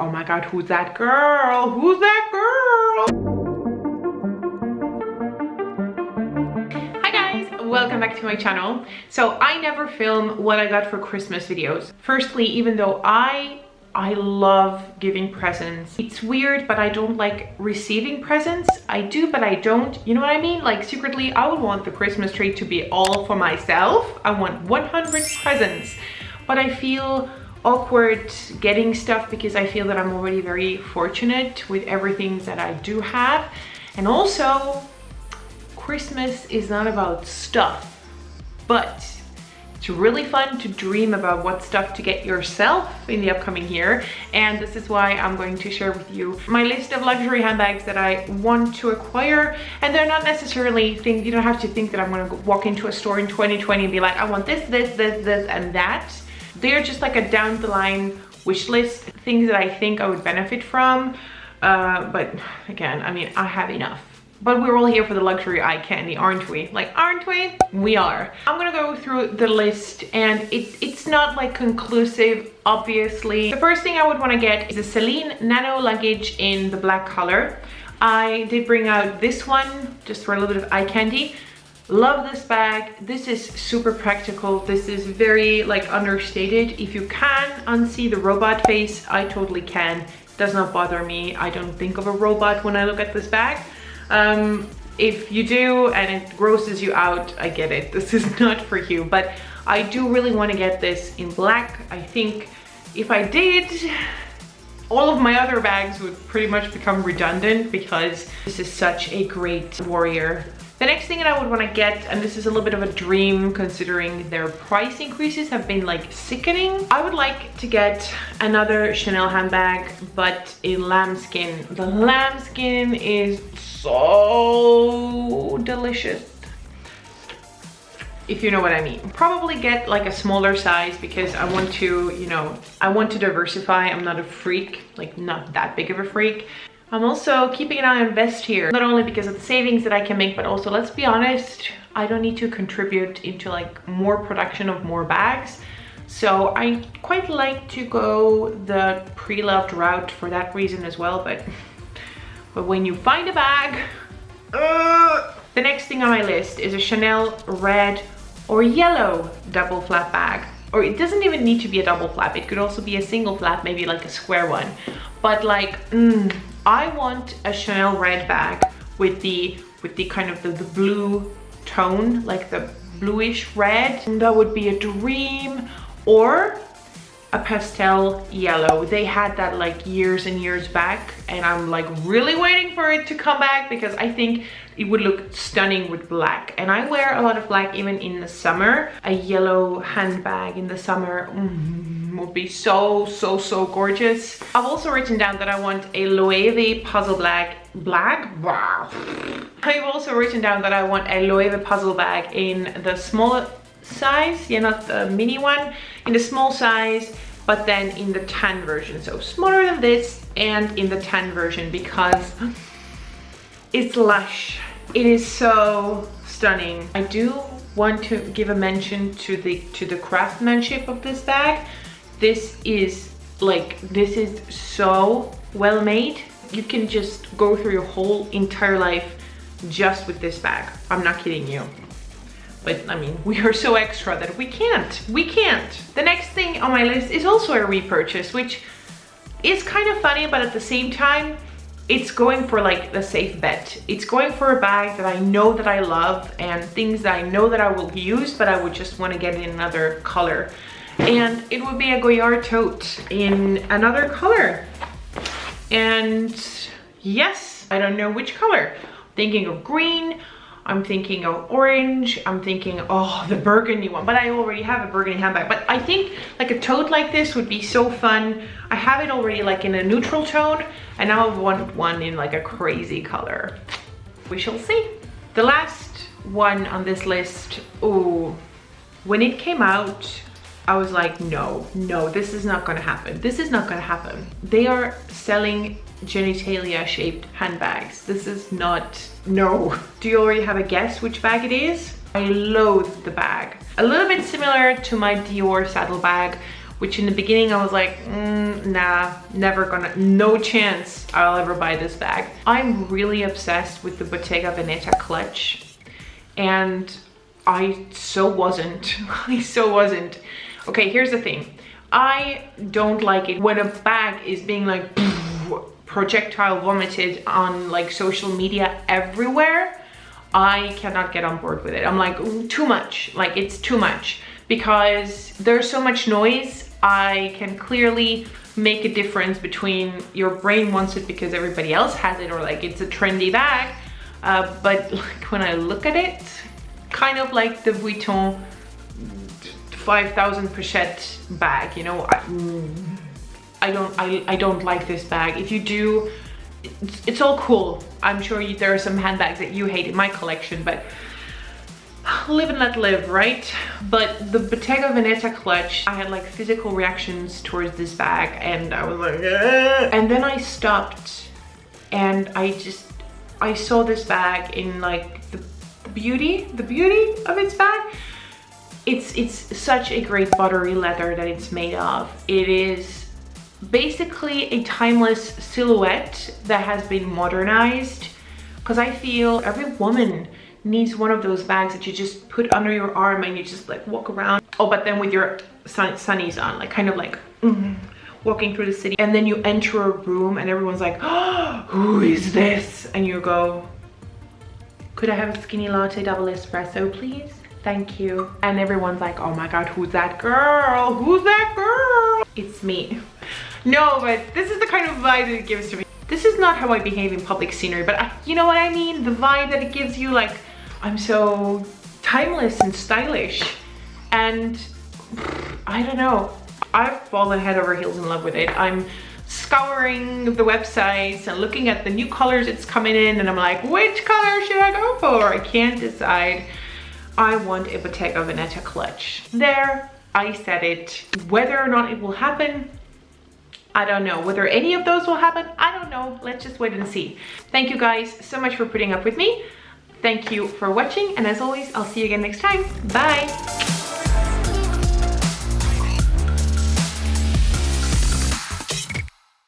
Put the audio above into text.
Oh my god, who's that girl? Who's that girl? Hi guys, welcome back to my channel. So I never film what I got for Christmas videos. Firstly, even though I love giving presents. It's weird, but I don't like receiving presents. I do, but I don't. You know what I mean? Like secretly, I would want the Christmas tree to be all for myself. I want 100 presents, but I feel awkward getting stuff because I feel that I'm already very fortunate with everything that I do have. And also, Christmas is not about stuff, but it's really fun to dream about what stuff to get yourself in the upcoming year. And this is why I'm going to share with you my list of luxury handbags that I want to acquire. And they're not necessarily things, you don't have to think that I'm going to walk into a store in 2020 and be like, I want this, and that. They're just like a down the line wish list, things that I think I would benefit from. But again, I mean, I have enough. But we're all here for the luxury eye candy, aren't we? Like, aren't we? We are. I'm gonna go through the list, and it's not like conclusive, obviously. The first thing I would wanna get is a Celine Nano luggage in the black color. I did bring out this one just for a little bit of eye candy. Love this bag. This is super practical. This is very like understated. If you can unsee the robot face, I totally can. It does not bother me. I don't think of a robot when I look at this bag. If you do and it grosses you out, I get it. This is not for you, but I do really want to get this in black. I think if I did, all of my other bags would pretty much become redundant because this is such a great warrior. The next thing that I would want to get, and this is a little bit of a dream considering their price increases have been like sickening. I would like to get another Chanel handbag, but in lambskin. The lambskin is so delicious, if you know what I mean. Probably get like a smaller size because I want to, you know, I want to diversify. I'm not a freak, like not that big of a freak. I'm also keeping an eye on vest here, not only because of the savings that I can make, but also, let's be honest, I don't need to contribute into like more production of more bags. So I quite like to go the pre-loved route for that reason as well. But when you find a bag, the next thing on my list is a Chanel red or yellow double flap bag. Or it doesn't even need to be a double flap. It could also be a single flap, maybe like a square one. But like, I want a Chanel red bag with the kind of the blue tone, like the bluish red. That would be a dream. Or a pastel yellow. They had that like years and years back, and I'm like really waiting for it to come back because I think it would look stunning with black. And I wear a lot of black even in the summer. A yellow handbag in the summer would be so gorgeous. I've also written down that I want a Loewe Puzzle bag. Wow. I've also written down that I want a Loewe Puzzle bag in the small size, yeah, not the mini one, in the small size, but then in the tan version. So smaller than this and in the tan version because it's lush. It is so stunning. I do want to give a mention to the craftsmanship of this bag. This is so well made. You can just go through your whole entire life just with this bag. I'm not kidding you. But I mean, we are so extra that we can't. The next thing on my list is also a repurchase, which is kind of funny, but at the same time, it's going for like the safe bet. It's going for a bag that I know that I love and things that I know that I will use, but I would just want to get in another color. And it would be a Goyard tote in another color. And yes, I don't know which color. I'm thinking of green. I'm thinking of orange. I'm thinking, oh, the burgundy one, but I already have a burgundy handbag. But I think like a tote like this would be so fun. I have it already like in a neutral tone, and now I want one in like a crazy color. We shall see. The last one on this list, oh, when it came out, I was like, no, this is not gonna happen. This is not gonna happen. They are selling genitalia shaped handbags. This is not, no. Do you already have a guess which bag it is? I loathe the bag. A little bit similar to my Dior saddle bag, which in the beginning I was like, nah, never gonna, no chance I'll ever buy this bag. I'm really obsessed with the Bottega Veneta clutch, and I so wasn't. I so wasn't. Okay, here's the thing. I don't like it when a bag is being like projectile vomited on like social media everywhere. I cannot get on board with it. I'm like, too much. Like, it's too much, because there's so much noise. I can clearly make a difference between your brain wants it because everybody else has it, or like it's a trendy bag, but like when I look at it, kind of like the Vuitton 5000 pochette bag, you know, I don't like this bag. If you do, it's all cool. I'm sure there are some handbags that you hate in my collection, but live and let live, right? But the Bottega Veneta clutch, I had like physical reactions towards this bag, and I was like, ugh. And then I stopped, and I saw this bag in like the beauty of its bag. It's such a great buttery leather that it's made of. It is basically a timeless silhouette that has been modernized, because I feel every woman needs one of those bags that you just put under your arm and you just like walk around. Oh, but then with your sunnies on, like kind of like walking through the city, and then you enter a room and everyone's like, oh, who is this? And you go, could I have a skinny latte double espresso, please? Thank you. And everyone's like, oh my god, who's that girl? Who's that girl? It's me. No, but this is the kind of vibe that it gives to me. This is not how I behave in public scenery, but you know what I mean? The vibe that it gives you, like, I'm so timeless and stylish. And I don't know, I've fallen head over heels in love with it. I'm scouring the websites and looking at the new colors it's coming in, and I'm like, which color should I go for? I can't decide. I want a Bottega Veneta clutch. There, I said it. Whether or not it will happen, I don't know. Whether any of those will happen, I don't know. Let's just wait and see. Thank you guys so much for putting up with me. Thank you for watching, and as always, I'll see you again next time. Bye.